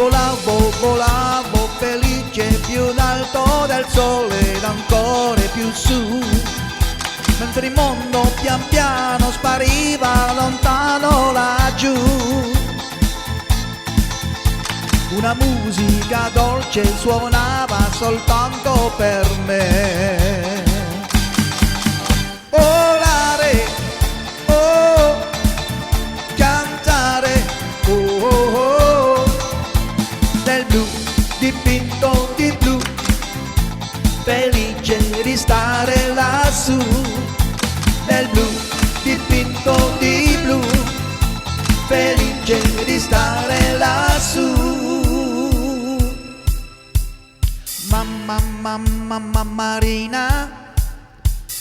volavo, volavo felice più in alto del sole ed ancora più su, mentre il mondo pian piano spariva lontano laggiù. Una musica dolce suonava soltanto per me. Volare, oh, cantare, oh, oh, oh, nel blu dipinto di blu, felice di stare lassù, nel blu dipinto di blu, felice di stare lassù. Mamma, mamma, mamma Marina,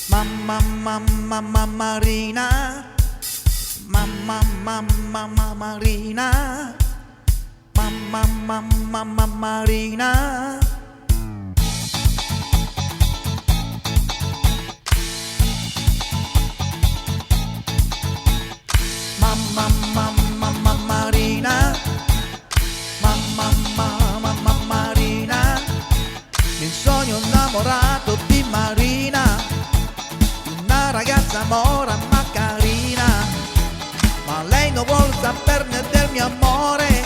mamma, mamma, mamma Marina, mamma, mamma, mamma Marina, mamma, mamma, mamma Marina. Mamma, mamma, mamma Marina, mamma, mamma, mamma Marina, mi sogno innamorato di Marina, una ragazza mora ma carina, ma lei non vuol saperne del mio amore,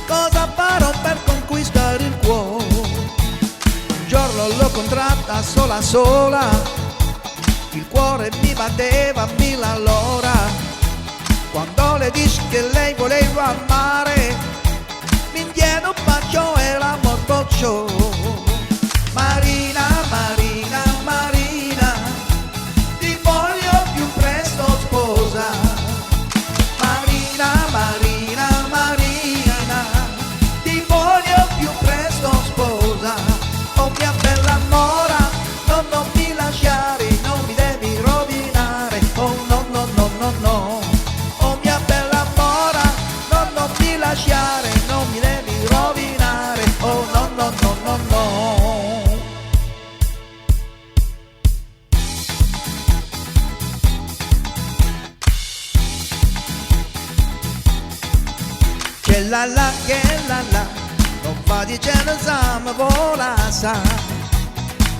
cosa farò per conquistare il cuore? Un giorno l'ho contratta sola sola, il cuore mi batteva a 1000 all'ora. Quando le dissi che lei voleva amare, mi diede un bacio e l'amor bocciò. Marina, Marina, Marina, ti voglio più presto sposa. Marina, Marina, Marina, ti voglio più presto sposa. Oh mia bella mora, no, non mi lasciare, non mi devi rovinare. Oh no, no, no, no, no. Lasciare, non mi devi rovinare, oh no, no, no, no, no. Che la non va dicendo siamo vola sa,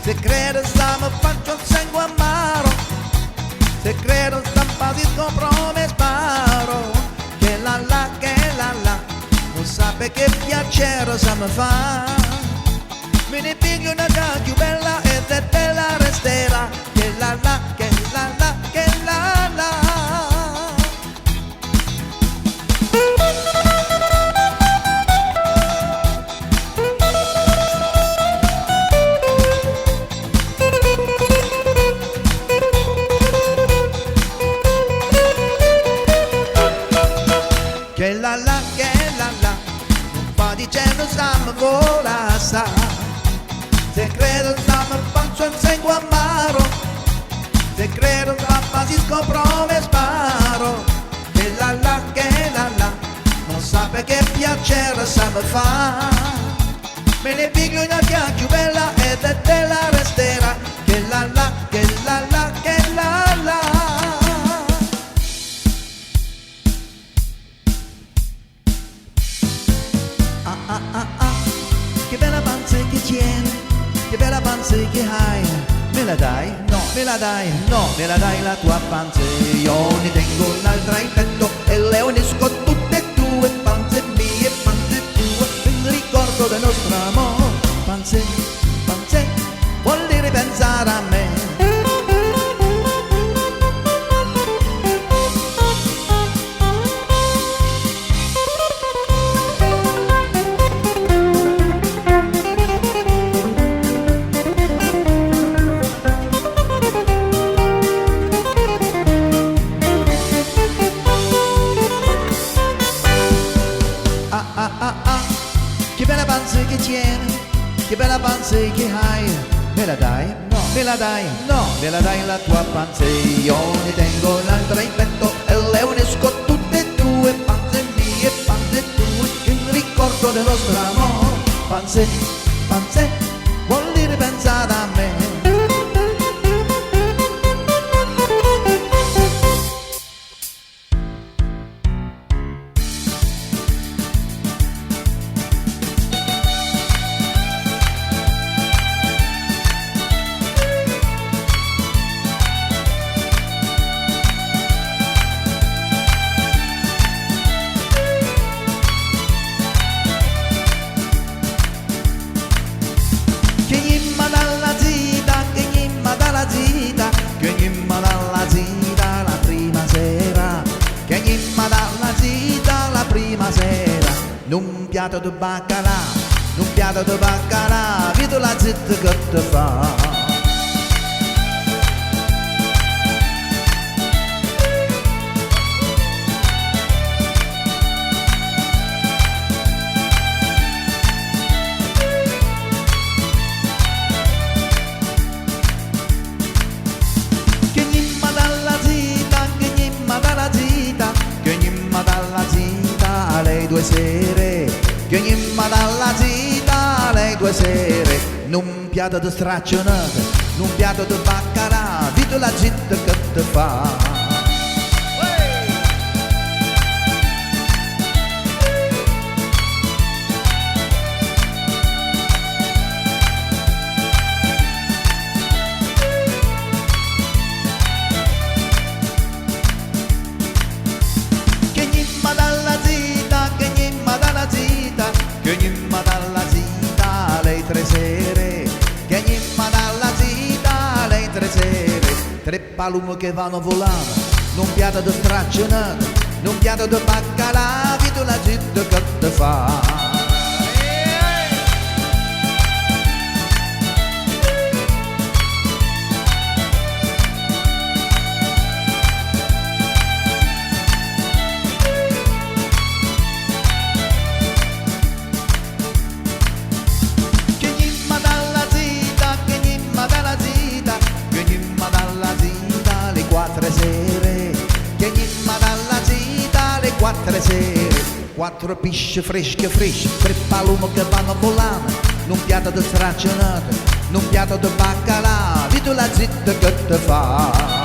se credo siamo faccio il sangue amaro, se credo stampa di comprome sparo. Che la non sape che piacere sa mi fa, me ne piglio una più bella e te la resterà. Che la che la che la. Che la che la non va dicendo siamo vola sa, se credo siamo faccio il sangue amaro, se credo papà si scopre sparo. Che la che la non sape che piacere sa mi fa, me ne piglio una più bella e te la resterà. Che la che la che la. Che bella panza che tiene, che bella panza che hai. Me la dai? No, me la dai? No, me la dai la tua panza. Io ne tengo un'altra in petto e le unisco tutte e due, panze mie e panze tue, il ricordo del nostro amore. Panze, panze, vuol dire pensare a me. Che bella panza che tiene, che bella panza che hai. Me la dai? No, me la dai? No, me la dai la tua panza. Io ne tengo l'altra in petto e le unisco tutte e due, panze mie e panze tue, il ricordo del nostro amore. Panze, panze, vuol dire pensare a me. piatto di baccalà, un piatto di baccalà, vedo la zitta che ti fa. Due sere, che ogni dalla zita le due sere, non piatto di straccionata, non piatto di baccalà, vedo la zitta che ti fa. Tre palumi che vanno volando, non piatto di straccionato, non piatto di baccalà, vedo la zitta che ti fa. Quattro sere, quattro pesci freschi, tre palumi che vanno volando, un piatto di straccionato, un piatto di baccalà, vedo la zitta che ti fa.